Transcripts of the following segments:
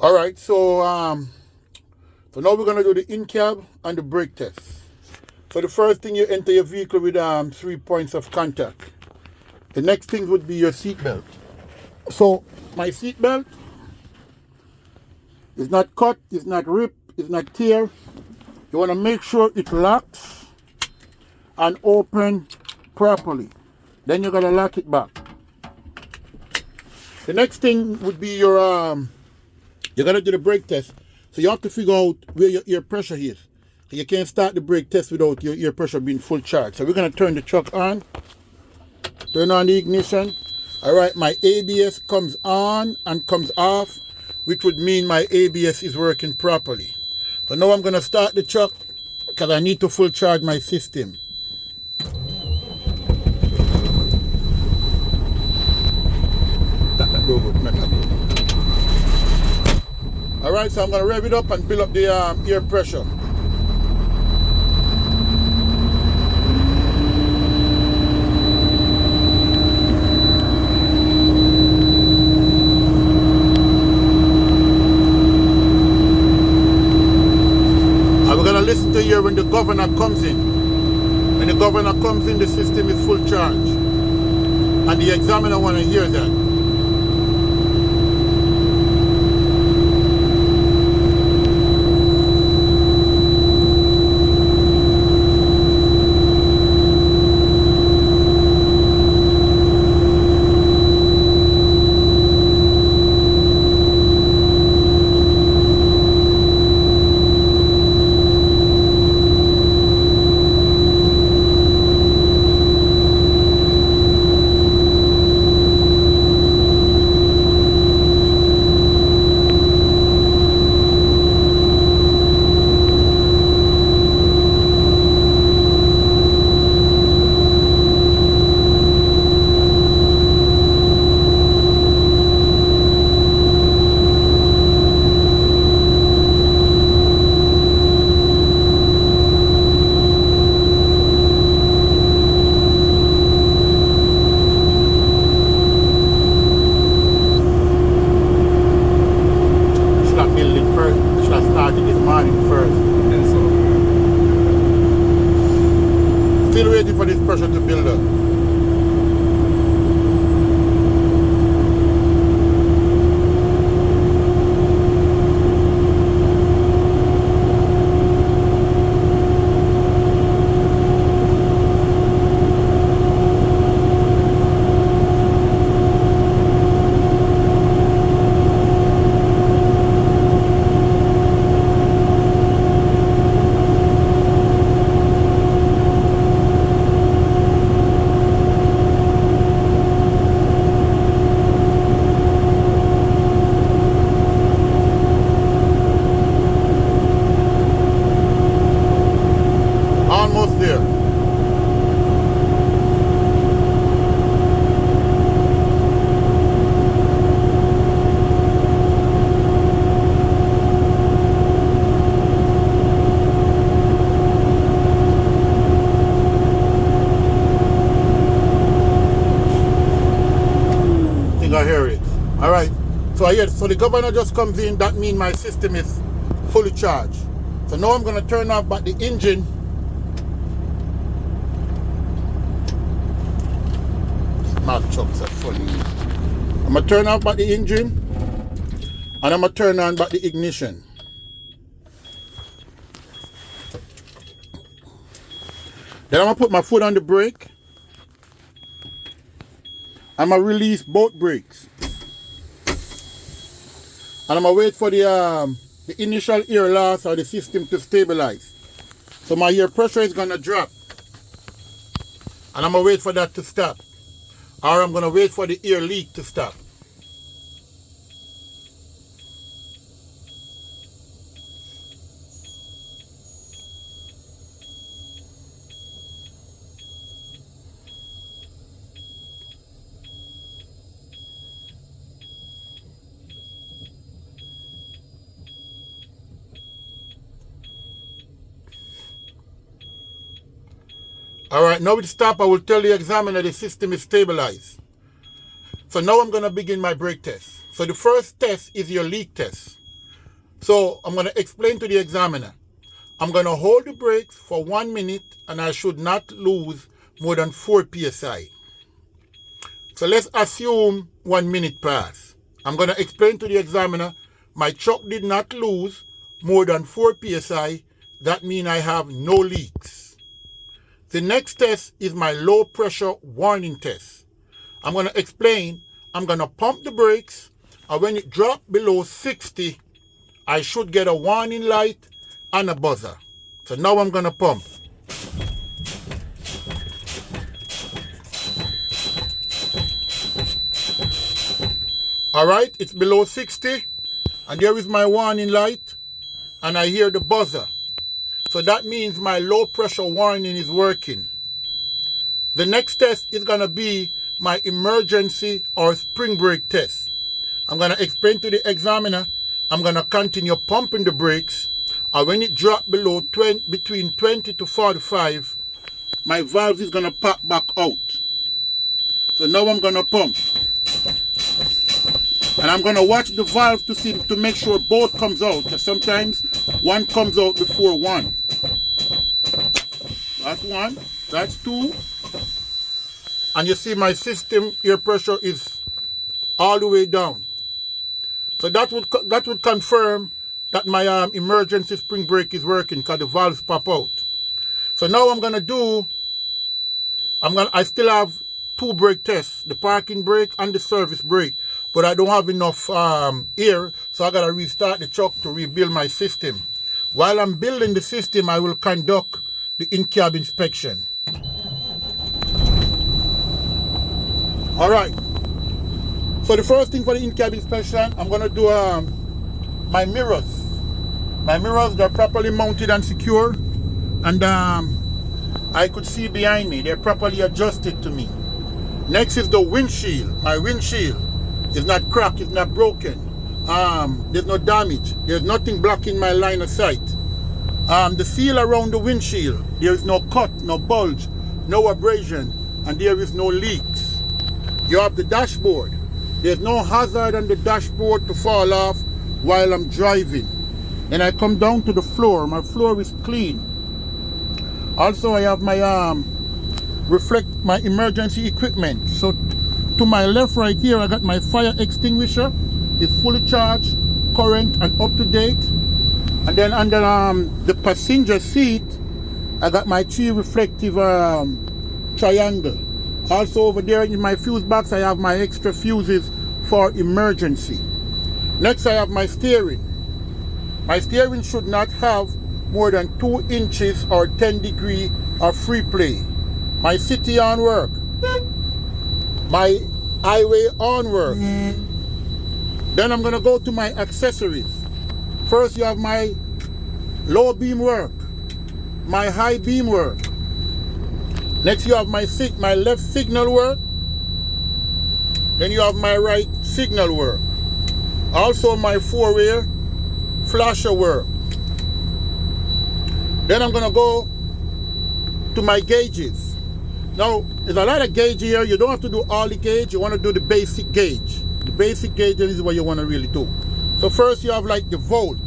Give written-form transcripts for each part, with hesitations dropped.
Alright, so now we're gonna do the in-cab and the brake test. So the first thing, you enter your vehicle with 3 points of contact. The next thing would be your seat belt. So my seat belt is not cut, it's not ripped, it's not tear. You want to make sure it locks and open properly. Then you're gonna lock it back. The next thing would be your you're gonna do the brake test. So you have to figure out where your ear pressure is. You can't start the brake test without your ear pressure being full charge. So we're gonna turn the truck on, turn on the ignition. Alright, my ABS comes on and comes off, which would mean my ABS is working properly. So now I'm gonna start the truck because I need to full charge my system. Alright, so I'm gonna rev it up and build up the air pressure. We're going to listen to hear when the governor comes in. When the governor comes in, the system is full charge. And the examiner want to hear that. Still waiting for this pressure to build up. Almost there. I think I hear it. All right. So I hear, so the governor just comes in. That means my system is fully charged. So now I'm going to turn off back the engine. Mark trucks are funny. I'm going to turn off back the engine and I'm going to turn on back the ignition. Then I'm going to put my foot on the brake. I'm going to release both brakes. And I'm going to wait for the initial air loss or the system to stabilize. So my air pressure is going to drop. And I'm going to wait for that to stop. Or I'm going to wait for the air leak to stop. Alright, now with stop, I will tell the examiner the system is stabilized. So now I'm going to begin my brake test. So the first test is your leak test. So I'm going to explain to the examiner. I'm going to hold the brakes for 1 minute and I should not lose more than 4 psi. So let's assume 1 minute pass. I'm going to explain to the examiner my truck did not lose more than 4 psi. That means I have no leaks. The next test is my low pressure warning test. I'm going to explain. I'm going to pump the brakes, and when it drops below 60, I should get a warning light and a buzzer. So now I'm going to pump. All right, it's below 60, and there is my warning light, and I hear the buzzer. So that means my low pressure warning is working. The next test is going to be my emergency or spring brake test. I'm going to explain to the examiner. I'm going to continue pumping the brakes, and when it drops below between 20 to 45, my valve is going to pop back out. So now I'm going to pump. And I'm going to watch the valve to make sure both comes out. Because sometimes one comes out before one. That's one. That's two. And you see my system air pressure is all the way down. So that would confirm that my emergency spring brake is working because the valves pop out. So now I'm going to do, I still have 2 brake tests, the parking brake and the service brake. But I don't have enough air, so I got to restart the truck to rebuild my system. While I'm building the system, I will conduct the in-cab inspection. All right. So the first thing for the in-cab inspection, I'm going to do my mirrors. My mirrors, they're properly mounted and secure. And I could see behind me. They're properly adjusted to me. Next is the windshield. My windshield. It's not cracked, it's not broken. There's no damage. There's nothing blocking my line of sight. The seal around the windshield, there is no cut, no bulge, no abrasion, and there is no leaks. You have the dashboard. There's no hazard on the dashboard to fall off while I'm driving. Then I come down to the floor. My floor is clean. Also, I have my my emergency equipment. So to my left right here, I got my fire extinguisher. It's fully charged, current, and up to date. And then under the passenger seat, I got my 3 reflective triangle. Also over there in my fuse box, I have my extra fuses for emergency. Next, I have my steering. My steering should not have more than 2 inches or 10 degree of free play. My city on work. My highway on work. Then I'm going to go to my accessories. First, you have my low beam work, my high beam work. Next, you have my left signal work. Then you have my right signal work. Also my 4-way flasher work. Then I'm going to go to my gauges. Now, there's a lot of gauge here. You don't have to do all the gauge. You want to do the basic gauge. The basic gauge is what you want to really do. So first you have like the volt.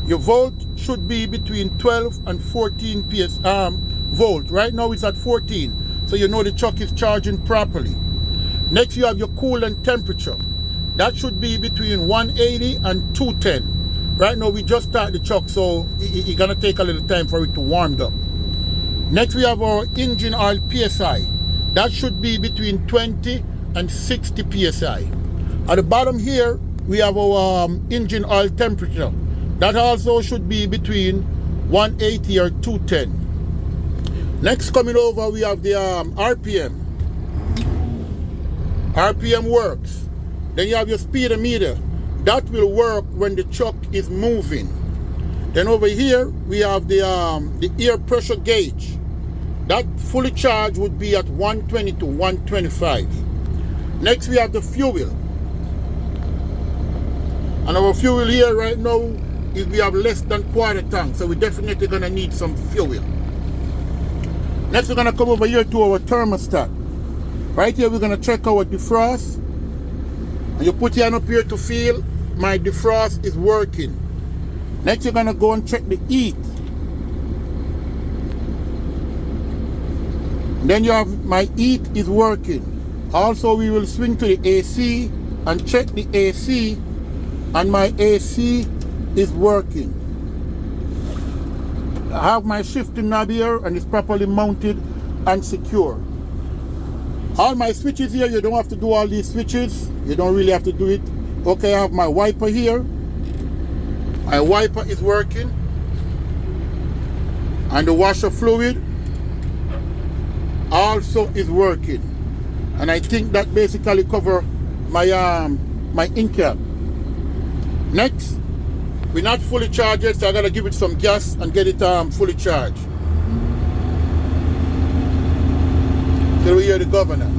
Your volt should be between 12 and 14 volt. Right now it's at 14. So you know the truck is charging properly. Next you have your coolant temperature. That should be between 180 and 210. Right now we just start the truck, so it's going to take a little time for it to warm up. Next we have our engine oil PSI. That should be between 20 and 60 PSI. At the bottom here, we have our engine oil temperature. That also should be between 180 or 210. Next coming over, we have the RPM. RPM works. Then you have your speedometer. That will work when the truck is moving. Then over here, we have the air pressure gauge. That fully charged would be at 120 to 125. Next, we have the fuel. And our fuel here right now is we have less than quarter tank, so we're definitely going to need some fuel. Next, we're going to come over here to our thermostat. Right here, we're going to check our defrost. And you put your hand up here to feel my defrost is working. Next, you're gonna go and check the heat. Then you have my heat is working. Also, we will swing to the AC and check the AC, and my AC is working. I have my shifting knob here and it's properly mounted and secure. All my switches here, you don't have to do all these switches. You don't really have to do it. Okay, I have my wiper here. My wiper is working. And the washer fluid also is working. And I think that basically cover my my incab. Next, we're not fully charged yet, so I gotta give it some gas and get it fully charged. Till we hear the governor.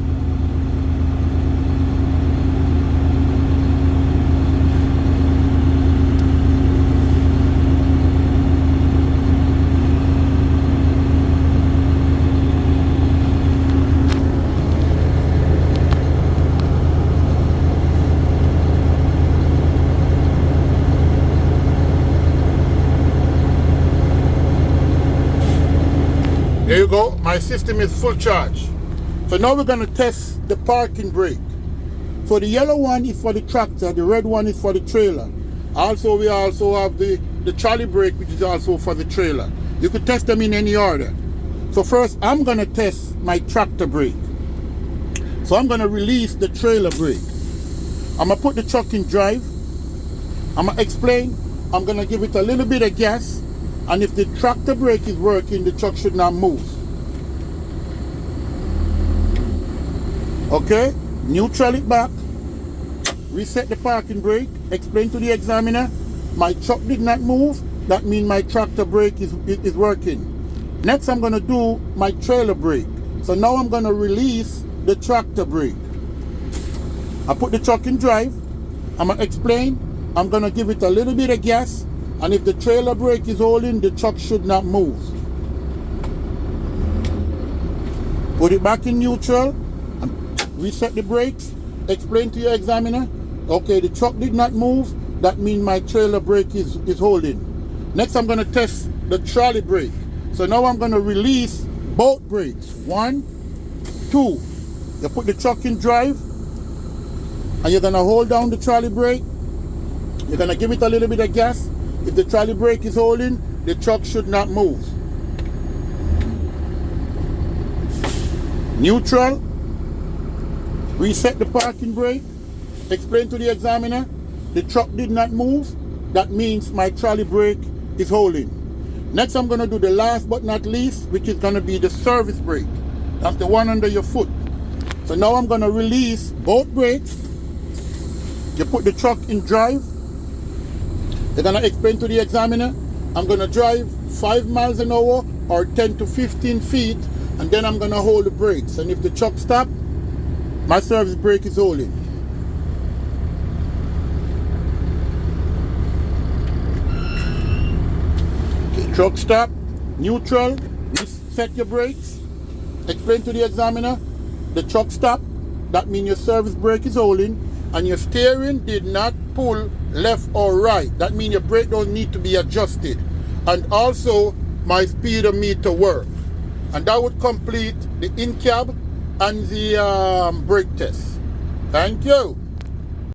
There you go, my system is full charge. So now we're gonna test the parking brake. So the yellow one is for the tractor, the red one is for the trailer. Also, we also have the trolley brake, which is also for the trailer. You could test them in any order. So first, I'm gonna test my tractor brake. So I'm gonna release the trailer brake. I'm gonna put the truck in drive. I'm gonna explain. I'm gonna give it a little bit of gas. And if the tractor brake is working, the truck should not move. Okay, neutral it back. Reset the parking brake. Explain to the examiner, my truck did not move. That means my tractor brake is working. Next, I'm gonna do my trailer brake. So now I'm gonna release the tractor brake. I put the truck in drive. I'm gonna explain. I'm gonna give it a little bit of gas. And if the trailer brake is holding, the truck should not move. Put it back in neutral and reset the brakes. Explain to your examiner, okay, the truck did not move. That means my trailer brake is holding. Next, I'm gonna test the trolley brake. So now I'm gonna release both brakes. 1, 2. You put the truck in drive and you're gonna hold down the trolley brake. You're gonna give it a little bit of gas. If the trolley brake is holding, the truck should not move. Neutral. Reset the parking brake. Explain to the examiner, the truck did not move. That means my trolley brake is holding. Next, I'm going to do the last but not least, which is going to be the service brake. That's the one under your foot. So now I'm going to release both brakes. You put the truck in drive. They're gonna explain to the examiner, I'm gonna drive 5 miles an hour or 10 to 15 feet, and then I'm gonna hold the brakes. And if the truck stops, my service brake is holding. Okay, truck stop, neutral, reset your brakes. Explain to the examiner, the truck stop, that means your service brake is holding, and your steering did not pull left or right. That means your brake don't need to be adjusted. And also my speedometer work. And that would complete the in-cab and the brake test. Thank you.